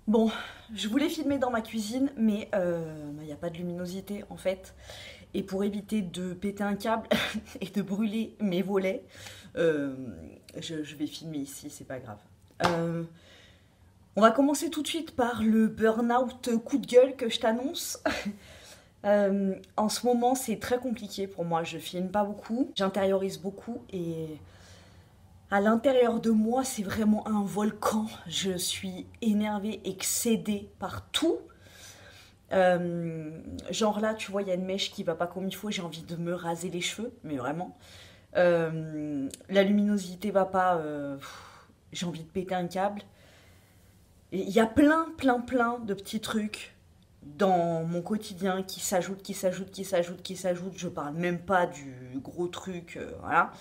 Bon, je voulais filmer dans ma cuisine, mais il n'y a pas de luminosité en fait. Et pour éviter de péter un câble et de brûler mes volets, euh, je vais filmer ici, c'est pas grave. Euh, on va commencer tout de suite par le burn-out coup de gueule que je t'annonce. En ce moment, c'est très compliqué pour moi. Je filme pas beaucoup, j'intériorise beaucoup et à l'intérieur de moi, c'est vraiment un volcan. Je suis énervée, excédée par tout. Genre là, tu vois, il y a une mèche qui va pas comme il faut, j'ai envie de me raser les cheveux, mais vraiment. La luminosité va pas, j'ai envie de péter un câble. Il y a plein de petits trucs dans mon quotidien qui s'ajoutent, qui s'ajoutent, qui s'ajoutent, qui s'ajoutent. Je parle même pas du gros truc, voilà,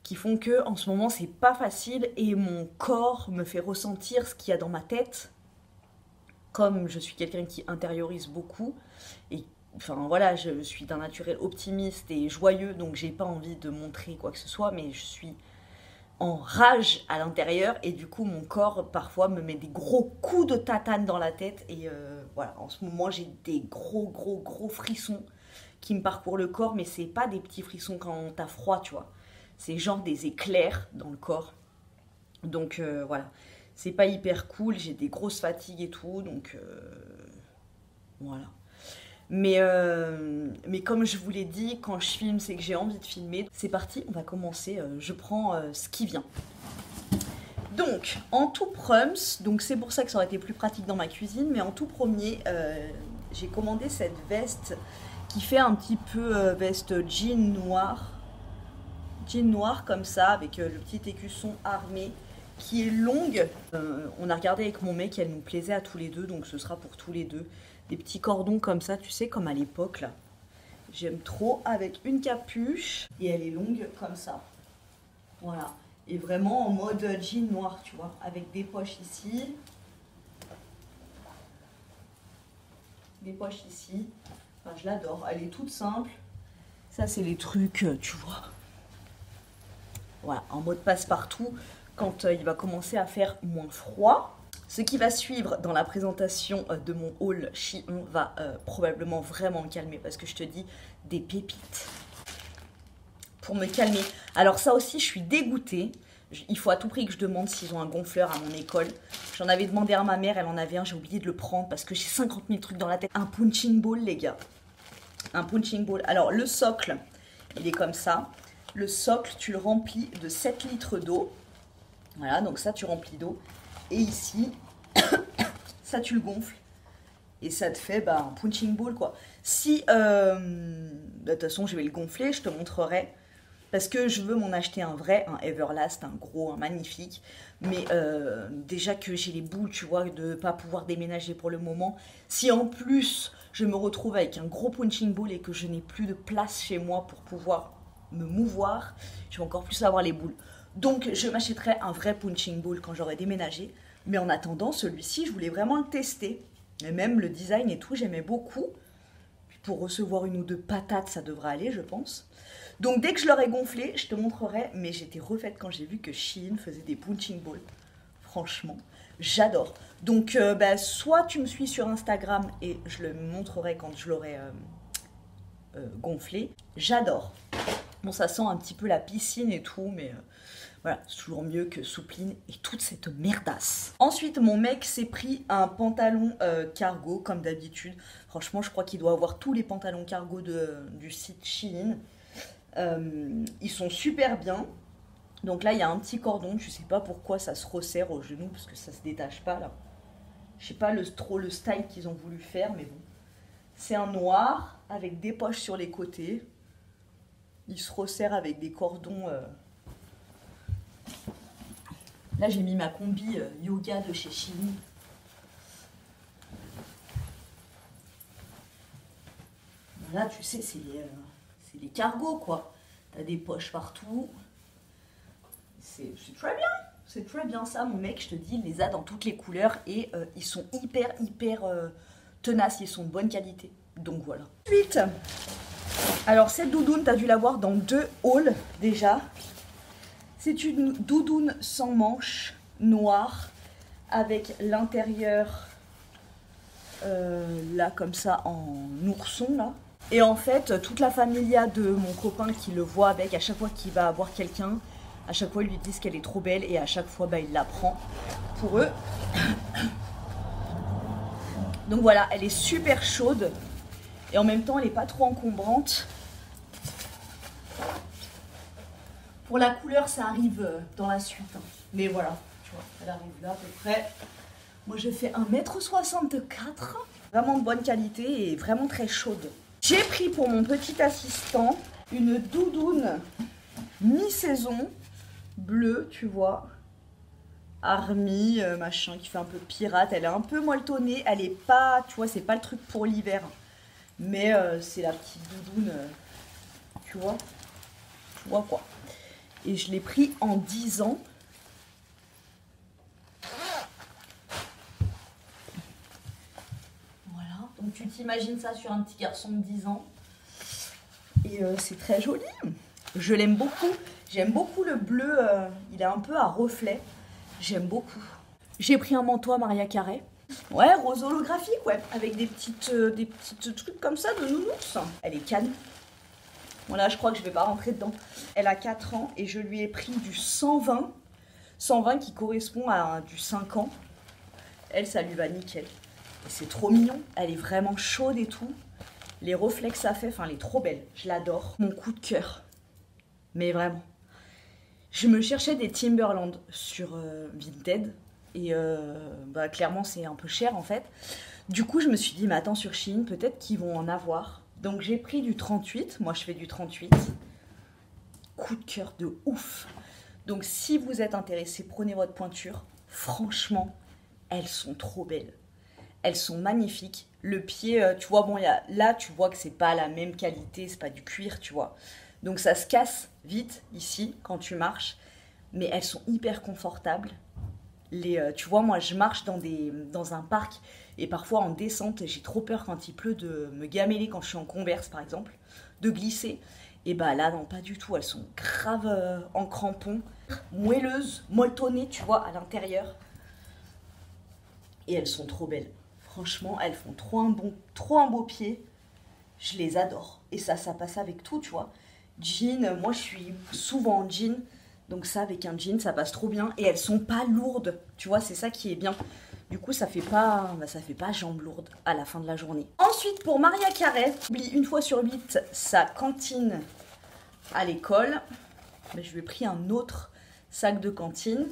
qui font que en ce moment c'est pas facile et mon corps me fait ressentir ce qu'il y a dans ma tête. Comme je suis quelqu'un qui intériorise beaucoup et enfin voilà, je suis d'un naturel optimiste et joyeux, donc j'ai pas envie de montrer quoi que ce soit, mais je suis en rage à l'intérieur et du coup mon corps parfois me met des gros coups de tatane dans la tête et voilà, en ce moment j'ai des gros frissons qui me parcourent le corps, mais c'est pas des petits frissons quand t'as froid, tu vois, c'est genre des éclairs dans le corps, donc voilà, c'est pas hyper cool, j'ai des grosses fatigues et tout, donc voilà. Mais comme je vous l'ai dit, quand je filme, c'est que j'ai envie de filmer. C'est parti, on va commencer. Je prends ce qui vient. Donc, en tout prums, donc c'est pour ça que ça aurait été plus pratique dans ma cuisine, mais en tout premier, j'ai commandé cette veste qui fait un petit peu veste jean noir comme ça, avec le petit écusson armé qui est longue. On a regardé avec mon mec, elle nous plaisait à tous les deux, donc ce sera pour tous les deux. Des petits cordons comme ça, tu sais, comme à l'époque là. J'aime trop, avec une capuche et elle est longue comme ça. Voilà. Et vraiment en mode jean noir, tu vois, avec des poches ici, des poches ici. Enfin, je l'adore. Elle est toute simple. Ça, c'est les trucs, tu vois. Voilà, en mode passe-partout quand il va commencer à faire moins froid. Ce qui va suivre dans la présentation de mon haul Shein va probablement vraiment me calmer parce que je te dis des pépites pour me calmer. Alors ça aussi, je suis dégoûtée. Il faut à tout prix que je demande s'ils ont un gonfleur à mon école. J'en avais demandé à ma mère, elle en avait un, j'ai oublié de le prendre parce que j'ai 50 000 trucs dans la tête. Un punching ball, les gars. Un punching ball. Alors le socle, il est comme ça. Le socle, tu le remplis de 7 litres d'eau. Voilà, donc ça, tu remplis d'eau. Et ici, ça, tu le gonfles. Et ça te fait un punching ball, quoi. Si, de toute façon, je vais le gonfler, je te montrerai. Parce que je veux m'en acheter un vrai, un Everlast, un gros, un magnifique. Mais déjà que j'ai les boules, tu vois, de ne pas pouvoir déménager pour le moment. Si en plus, je me retrouve avec un gros punching ball et que je n'ai plus de place chez moi pour pouvoir me mouvoir, je vais encore plus avoir les boules. Donc, je m'achèterai un vrai punching ball quand j'aurai déménagé. Mais en attendant, celui-ci, je voulais vraiment le tester. Et même le design et tout, j'aimais beaucoup. Puis pour recevoir une ou deux patates, ça devrait aller, je pense. Donc dès que je l'aurai gonflé, je te montrerai. Mais j'étais refaite quand j'ai vu que Shein faisait des punching balls. Franchement, j'adore. Donc soit tu me suis sur Instagram et je le montrerai quand je l'aurai gonflé. J'adore. Bon, ça sent un petit peu la piscine et tout, mais voilà, c'est toujours mieux que Soupline et toute cette merdasse. Ensuite, mon mec s'est pris un pantalon cargo, comme d'habitude. Franchement, je crois qu'il doit avoir tous les pantalons cargo du site Shein. Ils sont super bien. Donc là, il y a un petit cordon. Je sais pas pourquoi ça se resserre au genou, parce que ça se détache pas là. Je sais pas trop le style qu'ils ont voulu faire, mais bon. C'est un noir avec des poches sur les côtés. Il se resserre avec des cordons. Là, j'ai mis ma combi yoga de chez Shein. Là, tu sais, c'est les cargos, quoi. T'as des poches partout. C'est très bien. C'est très bien ça, mon mec, je te dis, il les a dans toutes les couleurs et ils sont hyper tenaces. Ils sont de bonne qualité. Donc voilà. Ensuite, alors cette doudoune, t'as dû la voir dans 2 hauls déjà. C'est une doudoune sans manches, noire, avec l'intérieur là comme ça en ourson là. Et en fait, toute la familia de mon copain qui le voit avec, à chaque fois qu'il va voir quelqu'un, à chaque fois ils lui disent qu'elle est trop belle et à chaque fois bah, il la prend pour eux. Donc voilà, elle est super chaude et en même temps elle n'est pas trop encombrante. Pour la couleur, ça arrive dans la suite. Hein. Mais voilà, tu vois, elle arrive là à peu près. Moi j'ai fait 1,64 m. Vraiment de bonne qualité et vraiment très chaude. J'ai pris pour mon petit assistant une doudoune mi-saison, bleue, tu vois, Army, machin, qui fait un peu pirate. Elle est un peu molletonnée, elle est pas, tu vois, c'est pas le truc pour l'hiver. Mais c'est la petite doudoune, tu vois quoi. Et je l'ai pris en 10 ans. Donc tu t'imagines ça sur un petit garçon de 10 ans. Et c'est très joli. Je l'aime beaucoup. J'aime beaucoup le bleu. Il est un peu à reflet. J'aime beaucoup. J'ai pris un manteau à Maria Carré. Ouais, rose holographique, ouais. Avec des petites trucs comme ça de nounours. Elle est canne. Voilà, je crois que je vais pas rentrer dedans. Elle a 4 ans et je lui ai pris du 120. 120 qui correspond à du 5 ans. Elle, ça lui va nickel. C'est trop mignon, elle est vraiment chaude et tout. Les reflets que ça fait, enfin elle est trop belle, je l'adore. Mon coup de cœur, mais vraiment. Je me cherchais des Timberland sur Vinted et bah, clairement c'est un peu cher en fait. Du coup je me suis dit mais attends sur Shein peut-être qu'ils vont en avoir. Donc j'ai pris du 38, moi je fais du 38. Coup de cœur de ouf. Donc si vous êtes intéressé, prenez votre pointure. Franchement, elles sont trop belles. Elles sont magnifiques. Le pied, tu vois, bon, là, tu vois que c'est pas la même qualité, c'est pas du cuir, tu vois. Donc ça se casse vite ici quand tu marches, mais elles sont hyper confortables. Tu vois, moi, je marche dans un parc et parfois en descente, j'ai trop peur quand il pleut de me gameler quand je suis en Converse, par exemple, de glisser. Et bah là, non, pas du tout. Elles sont grave en crampons, moelleuses, molletonnées, tu vois, à l'intérieur. Et elles sont trop belles. Franchement, elles font trop un beau pied. Je les adore. Et ça passe avec tout, tu vois. Jean, moi je suis souvent en jean. Donc ça, avec un jean, ça passe trop bien. Et elles sont pas lourdes. Tu vois, c'est ça qui est bien. Du coup, ça fait pas jambes lourdes à la fin de la journée. Ensuite, pour Maria Carré, oublie une fois sur 8 sa cantine à l'école. Mais je lui ai pris un autre sac de cantine.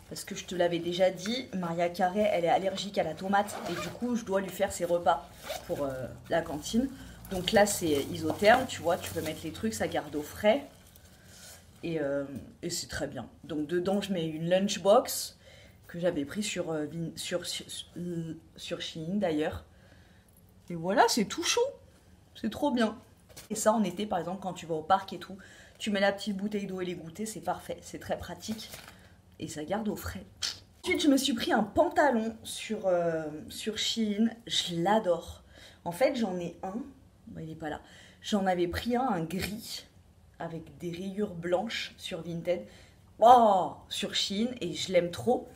Parce que je te l'avais déjà dit, Maria Carré, elle est allergique à la tomate. Et du coup, je dois lui faire ses repas pour la cantine. Donc là, c'est isotherme, tu vois. Tu peux mettre les trucs, ça garde au frais. Et c'est très bien. Donc dedans, je mets une lunchbox que j'avais pris sur Shein d'ailleurs. Et voilà, c'est tout chaud. C'est trop bien. Et ça, en été, par exemple, quand tu vas au parc et tout, tu mets la petite bouteille d'eau et les goûters, c'est parfait. C'est très pratique. Et ça garde au frais. Ensuite, je me suis pris un pantalon sur Shein. Je l'adore. En fait, j'en ai un. Bon, il n'est pas là. J'en avais pris un gris, avec des rayures blanches sur Vinted. Wow, sur Shein. Et je l'aime trop.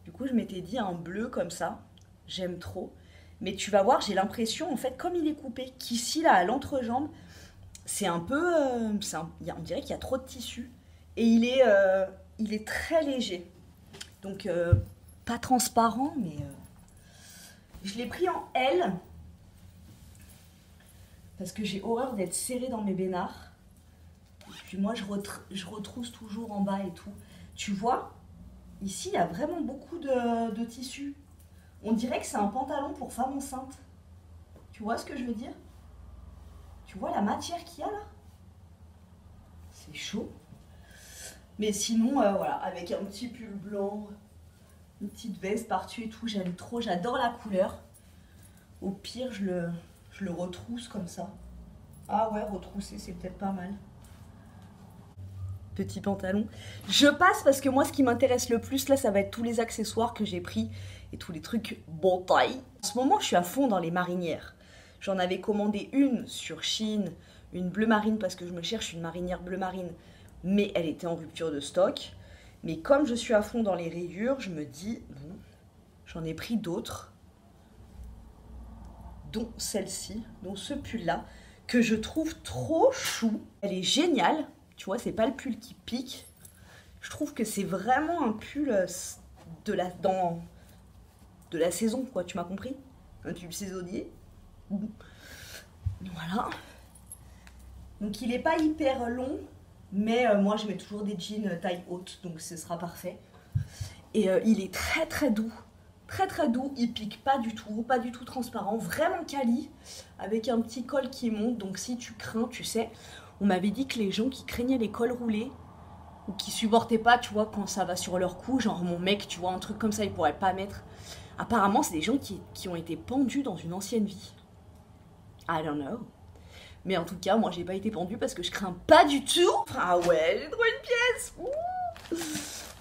Du coup, je m'étais dit un bleu comme ça. J'aime trop. Mais tu vas voir, j'ai l'impression, en fait, comme il est coupé, qu'ici, là, à l'entrejambe, c'est un peu... on dirait qu'il y a trop de tissu. Et il est très léger. Donc, pas transparent, mais... Je l'ai pris en L. Parce que j'ai horreur d'être serrée dans mes bénards. Et puis moi, je retrousse toujours en bas et tout. Tu vois, ici, il y a vraiment beaucoup de tissu. On dirait que c'est un pantalon pour femme enceinte. Tu vois ce que je veux dire? Tu vois la matière qu'il y a là? C'est chaud. Mais sinon, voilà, avec un petit pull blanc, une petite veste par-dessus et tout, j'aime trop, j'adore la couleur. Au pire, je le retrousse comme ça. Ah ouais, retrousser, c'est peut-être pas mal. Petit pantalon. Je passe parce que moi, ce qui m'intéresse le plus, là, ça va être tous les accessoires que j'ai pris et tous les trucs bon taille. En ce moment, je suis à fond dans les marinières. J'en avais commandé une sur Shein, une bleu marine, parce que je me cherche une marinière bleu marine. Mais elle était en rupture de stock. Mais comme je suis à fond dans les rayures, je me dis, bon, J'en ai pris d'autres, dont celle-ci, dont ce pull-là, que je trouve trop chou. Elle est géniale, tu vois, c'est pas le pull qui pique. Je trouve que c'est vraiment un pull de la saison, quoi, tu m'as compris? Un pull saisonnier. Voilà. Donc il est pas hyper long, mais moi je mets toujours des jeans taille haute, donc ce sera parfait. Et il est très très doux. Très très doux, il pique pas du tout transparent, vraiment quali, avec un petit col qui monte, donc si tu crains, tu sais, on m'avait dit que les gens qui craignaient les cols roulés, ou qui supportaient pas, tu vois, quand ça va sur leur cou, genre mon mec, tu vois, un truc comme ça, il pourrait pas mettre. Apparemment, c'est des gens qui ont été pendus dans une ancienne vie. I don't know. Mais en tout cas, moi, j'ai pas été pendue parce que je crains pas du tout. Ah ouais, j'ai trouvé une pièce. Ouh.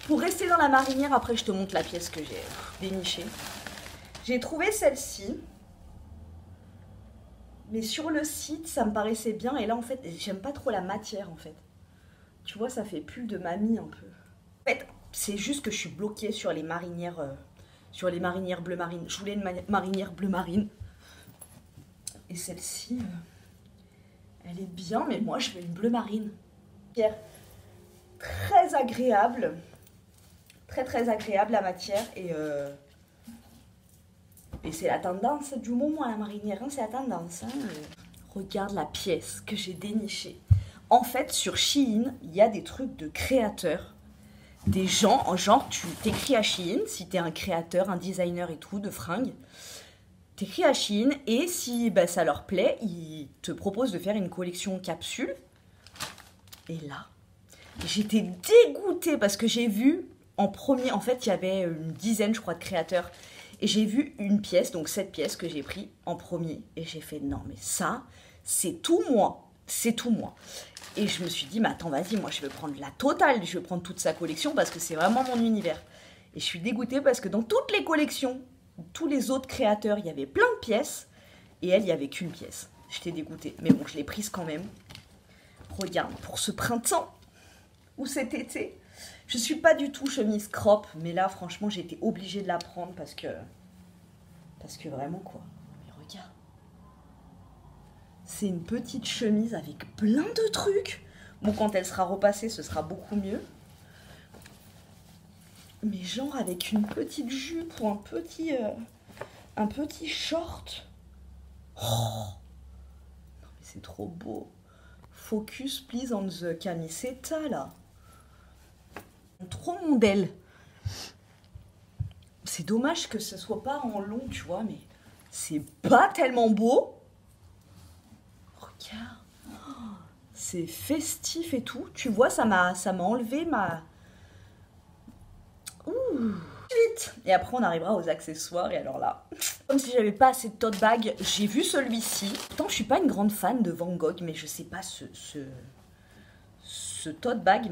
Pour rester dans la marinière, après, je te montre la pièce que j'ai dénichée. J'ai trouvé celle-ci. Mais sur le site, ça me paraissait bien. Et là, en fait, j'aime pas trop la matière, en fait. Tu vois, ça fait pull de mamie, un peu. En fait, c'est juste que je suis bloquée sur les marinières... bleu marine. Je voulais une marinière bleu marine. Et celle-ci, elle est bien, mais moi je veux une bleu marine. Très agréable. Très agréable la matière. Et c'est la tendance du moment, la marinière. Hein, c'est la tendance. Hein. Regarde la pièce que j'ai dénichée. En fait, sur Shein, il y a des trucs de créateurs. Des gens, genre tu t'écris à Shein, si t'es un créateur, un designer et tout, de fringues, t'écris à Shein et si ça leur plaît, ils te proposent de faire une collection capsule. Et là, j'étais dégoûtée parce que j'ai vu en premier, en fait il y avait une dizaine je crois de créateurs et j'ai vu une pièce, donc cette pièce que j'ai pris en premier et j'ai fait non mais ça, c'est tout moi, c'est tout moi. Et je me suis dit, mais attends, vas-y, moi je vais prendre la totale, je vais prendre toute sa collection parce que c'est vraiment mon univers. Et je suis dégoûtée parce que dans toutes les collections, tous les autres créateurs, il y avait plein de pièces et elle, il n'y avait qu'une pièce. J'étais dégoûtée, mais bon, je l'ai prise quand même. Regarde, pour ce printemps ou cet été, je suis pas du tout chemise crop, mais là, franchement, j'ai été obligée de la prendre parce que vraiment, quoi. Mais regarde. C'est une petite chemise avec plein de trucs. Bon, quand elle sera repassée, ce sera beaucoup mieux. Mais genre avec une petite jupe ou un petit short. Oh, non mais c'est trop beau. Focus please on the camiseta là. Trop mondelle. C'est dommage que ce soit pas en long, tu vois, mais c'est pas tellement beau. Regarde, c'est festif et tout. Tu vois, ça m'a enlevé ma... Ouh. Vite. Et après, on arrivera aux accessoires. Et alors là, comme si j'avais pas assez de tote bag, j'ai vu celui-ci. Pourtant, je suis pas une grande fan de Van Gogh, mais je sais pas, ce tote bag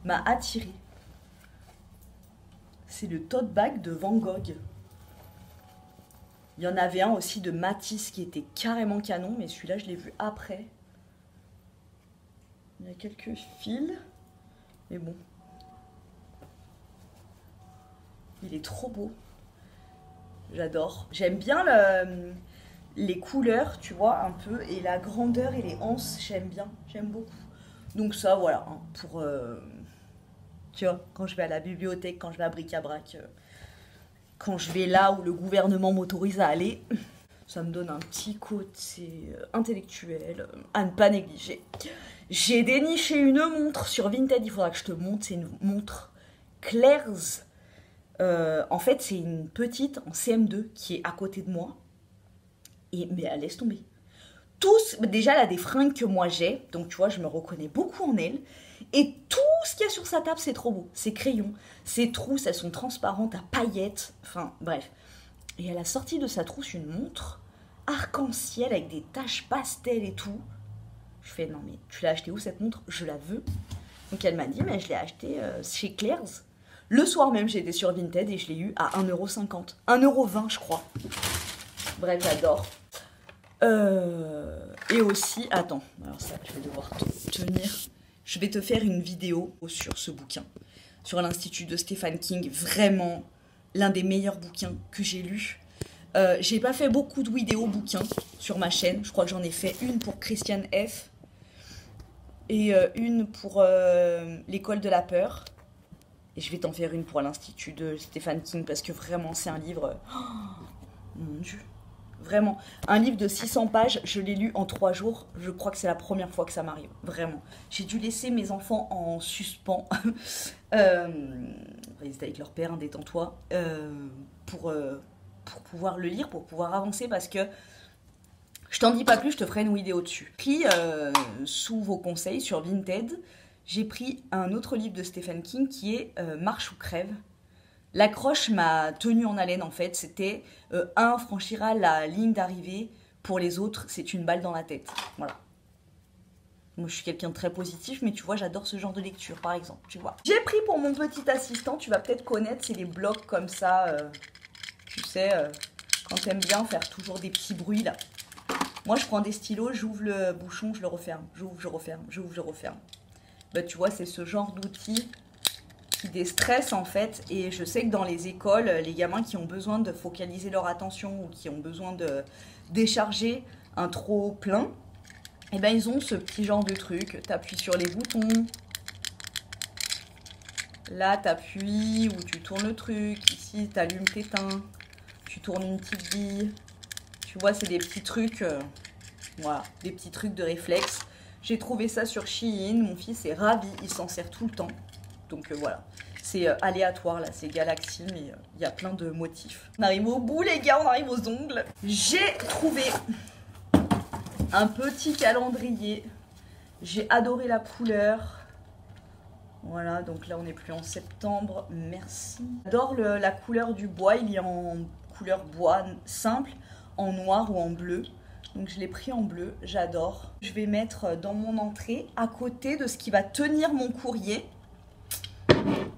m'a attiré. C'est le tote bag de Van Gogh. Il y en avait un aussi de Matisse qui était carrément canon, mais celui-là, je l'ai vu après. Il y a quelques fils, mais bon. Il est trop beau. J'adore. J'aime bien les couleurs, tu vois, un peu, et la grandeur et les anses, j'aime bien. J'aime beaucoup. Donc ça, voilà, hein, pour... tu vois, quand je vais à la bibliothèque, quand je vais à Bric-à-Brac... quand je vais là où le gouvernement m'autorise à aller, ça me donne un petit côté intellectuel à ne pas négliger. J'ai déniché une montre sur Vinted, il faudra que je te montre, c'est une montre Claire's. En fait, c'est une petite en CM2 qui est à côté de moi. Mais elle laisse tomber. Déjà, elle a des fringues que moi j'ai, donc tu vois, je me reconnais beaucoup en elle. Et tout ce qu'il y a sur sa table, c'est trop beau. Ses crayons, ses trousses, elles sont transparentes à paillettes. Enfin, bref. Et elle a sorti de sa trousse une montre arc-en-ciel avec des taches pastel et tout. Je fais, non mais tu l'as acheté où cette montre? Je la veux. Donc elle m'a dit, mais je l'ai acheté chez Claire's. Le soir même, j'étais sur Vinted et je l'ai eu à 1,50 €. 1,20 € je crois. Bref, j'adore. Et aussi, attends, alors ça, je vais devoir tenir. Je vais te faire une vidéo sur ce bouquin, sur l'Institut de Stephen King. Vraiment, l'un des meilleurs bouquins que j'ai lus. J'ai pas fait beaucoup de vidéos bouquins sur ma chaîne. Je crois que j'en ai fait une pour Christiane F. Et une pour l'école de la peur. Et je vais t'en faire une pour l'Institut de Stephen King parce que vraiment c'est un livre... Oh, mon Dieu. Vraiment. Un livre de 600 pages, je l'ai lu en 3 jours. Je crois que c'est la première fois que ça m'arrive. Vraiment. J'ai dû laisser mes enfants en suspens. Ils étaient avec leur père, hein, détends-toi. Pour pouvoir le lire, pour pouvoir avancer parce que... Je t'en dis pas plus, je te ferai une vidéo dessus. Puis, sous vos conseils sur Vinted, j'ai pris un autre livre de Stephen King qui est Marche ou crève. L'accroche m'a tenue en haleine en fait. C'était un franchira la ligne d'arrivée, pour les autres, c'est une balle dans la tête. Voilà. Moi, je suis quelqu'un de très positif, mais tu vois, j'adore ce genre de lecture, par exemple, tu vois. J'ai pris pour mon petit assistant, tu vas peut-être connaître, c'est des blocs comme ça, tu sais, quand t'aimes bien faire toujours des petits bruits, là. Moi, je prends des stylos, j'ouvre le bouchon, je le referme. J'ouvre, je referme, j'ouvre, je referme. Bah, tu vois, c'est ce genre d'outil qui déstresse, en fait. Et je sais que dans les écoles, les gamins qui ont besoin de focaliser leur attention ou qui ont besoin de décharger un trop plein, eh ben, ils ont ce petit genre de truc. T'appuies sur les boutons. Là, t'appuies ou tu tournes le truc. Ici, t'allumes, t'éteins. Tu tournes une petite bille. Tu vois, c'est des petits trucs, voilà, des petits trucs de réflexe. J'ai trouvé ça sur Shein, mon fils est ravi, il s'en sert tout le temps. Donc voilà, c'est aléatoire là, c'est Galaxy, mais il y a plein de motifs. On arrive au bout les gars, on arrive aux ongles. J'ai trouvé un petit calendrier. J'ai adoré la couleur. Voilà, donc là on n'est plus en septembre, merci. J'adore la couleur du bois, il est en couleur bois simple, en noir ou en bleu. Donc je l'ai pris en bleu, j'adore. Je vais mettre dans mon entrée, à côté de ce qui va tenir mon courrier.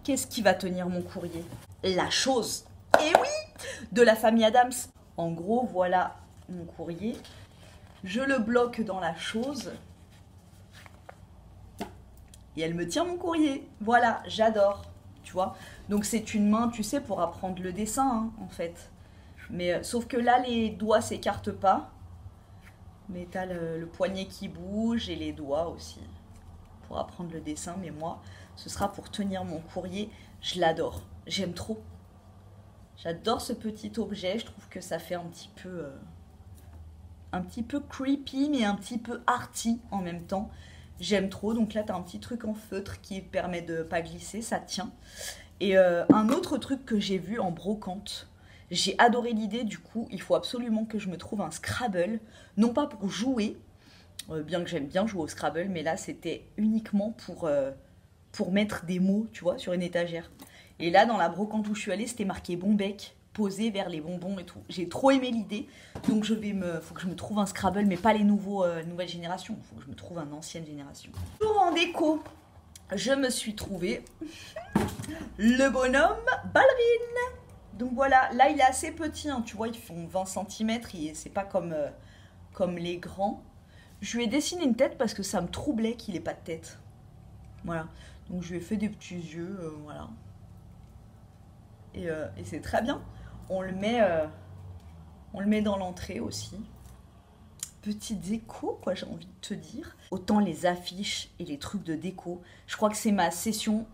Qu'est-ce qui va tenir mon courrier? La chose, et oui, de la famille Adams. En gros, voilà mon courrier. Je le bloque dans la chose. Et elle me tient mon courrier. Voilà, j'adore, tu vois. Donc c'est une main, tu sais, pour apprendre le dessin, hein, en fait. Mais sauf que là, les doigts s'écartent pas. Mais t'as le poignet qui bouge et les doigts aussi. Pour apprendre le dessin. Mais moi, ce sera pour tenir mon courrier. Je l'adore. J'aime trop. J'adore ce petit objet. Je trouve que ça fait un petit peu creepy, mais un petit peu arty en même temps. J'aime trop. Donc là, t'as un petit truc en feutre qui permet de pas glisser. Ça tient. Et un autre truc que j'ai vu en brocante. J'ai adoré l'idée, du coup, il faut absolument que je me trouve un Scrabble. Non pas pour jouer, bien que j'aime bien jouer au Scrabble, mais là, c'était uniquement pour mettre des mots, tu vois, sur une étagère. Et là, dans la brocante où je suis allée, c'était marqué Bonbec, posé vers les bonbons et tout. J'ai trop aimé l'idée, donc faut que je me trouve un Scrabble, mais pas les nouvelles générations. Il faut que je me trouve un ancienne génération. Toujours en déco, je me suis trouvé le bonhomme ballerine. Donc voilà, là il est assez petit, hein, tu vois, ils font 20 cm, c'est pas comme les grands. Je lui ai dessiné une tête parce que ça me troublait qu'il ait pas de tête. Voilà, donc je lui ai fait des petits yeux, voilà. Et c'est très bien. On le met dans l'entrée aussi. Petit déco, quoi, j'ai envie de te dire. Autant les affiches et les trucs de déco, je crois que c'est ma section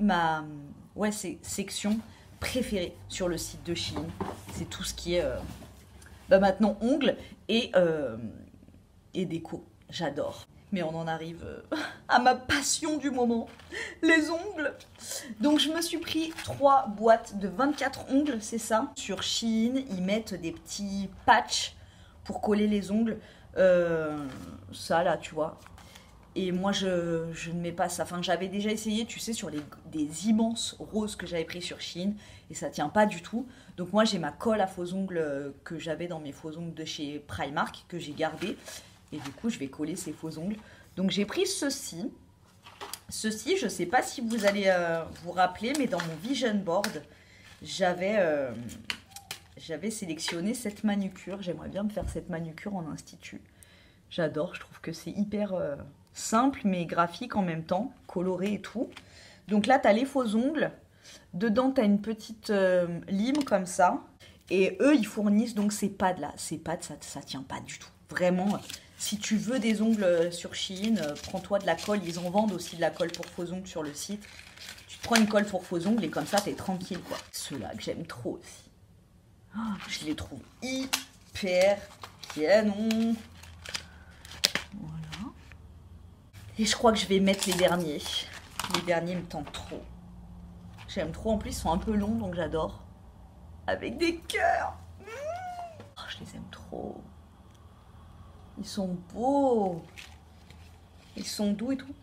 préférée sur le site de Shein. C'est tout ce qui est maintenant ongles et déco. J'adore. Mais on en arrive à ma passion du moment, les ongles. Donc je me suis pris 3 boîtes de 24 ongles, c'est ça. Sur Shein, ils mettent des petits patchs pour coller les ongles. Ça là, tu vois. Et moi, je ne mets pas ça. Enfin, j'avais déjà essayé, tu sais, sur des immenses roses que j'avais pris sur Shein. Et ça tient pas du tout. Donc moi, j'ai ma colle à faux ongles que j'avais dans mes faux ongles de chez Primark, que j'ai gardé. Et du coup, je vais coller ces faux ongles. Donc j'ai pris ceci. Ceci, je ne sais pas si vous allez vous rappeler, mais dans mon vision board, j'avais sélectionné cette manucure. J'aimerais bien me faire cette manucure en institut. J'adore, je trouve que c'est hyper simple, mais graphique en même temps, coloré et tout. Donc là, tu as les faux ongles. Dedans, tu as une petite lime comme ça. Et eux, ils fournissent donc ces pads-là. Ces pads, ça tient pas du tout. Vraiment, si tu veux des ongles sur Shein, prends-toi de la colle. Ils en vendent aussi de la colle pour faux ongles sur le site. Tu te prends une colle pour faux ongles et comme ça, t'es tranquille, quoi. Ceux-là que j'aime trop aussi. Oh, je les trouve hyper canon. Voilà. Et je crois que je vais mettre les derniers. Les derniers me tentent trop. J'aime trop. En plus, ils sont un peu longs, donc j'adore. Avec des cœurs. Oh, je les aime trop. Ils sont beaux. Ils sont doux et tout.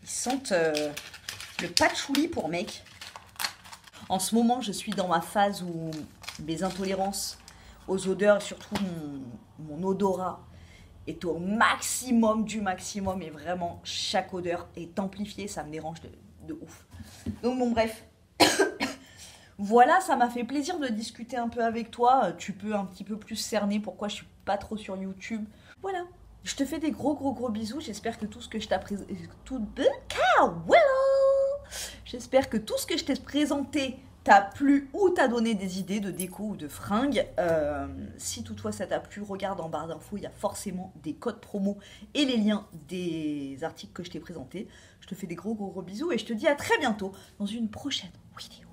Ils sentent le patchouli pour mec. En ce moment, je suis dans ma phase où mes intolérances aux odeurs et surtout mon odorat est au maximum du maximum. Et vraiment, chaque odeur est amplifiée. Ça me dérange de ouf. Donc bon, bref. Voilà, ça m'a fait plaisir de discuter un peu avec toi. Tu peux un petit peu plus cerner pourquoi je suis pas trop sur YouTube. Voilà. Je te fais des gros bisous. J'espère que tout ce que je t'ai présenté... J'espère que tout ce que je t'ai présenté t'a plu ou t'a donné des idées de déco ou de fringues. Si toutefois ça t'a plu, regarde en barre d'infos, il y a forcément des codes promo et les liens des articles que je t'ai présentés. Je te fais des gros bisous et je te dis à très bientôt dans une prochaine vidéo.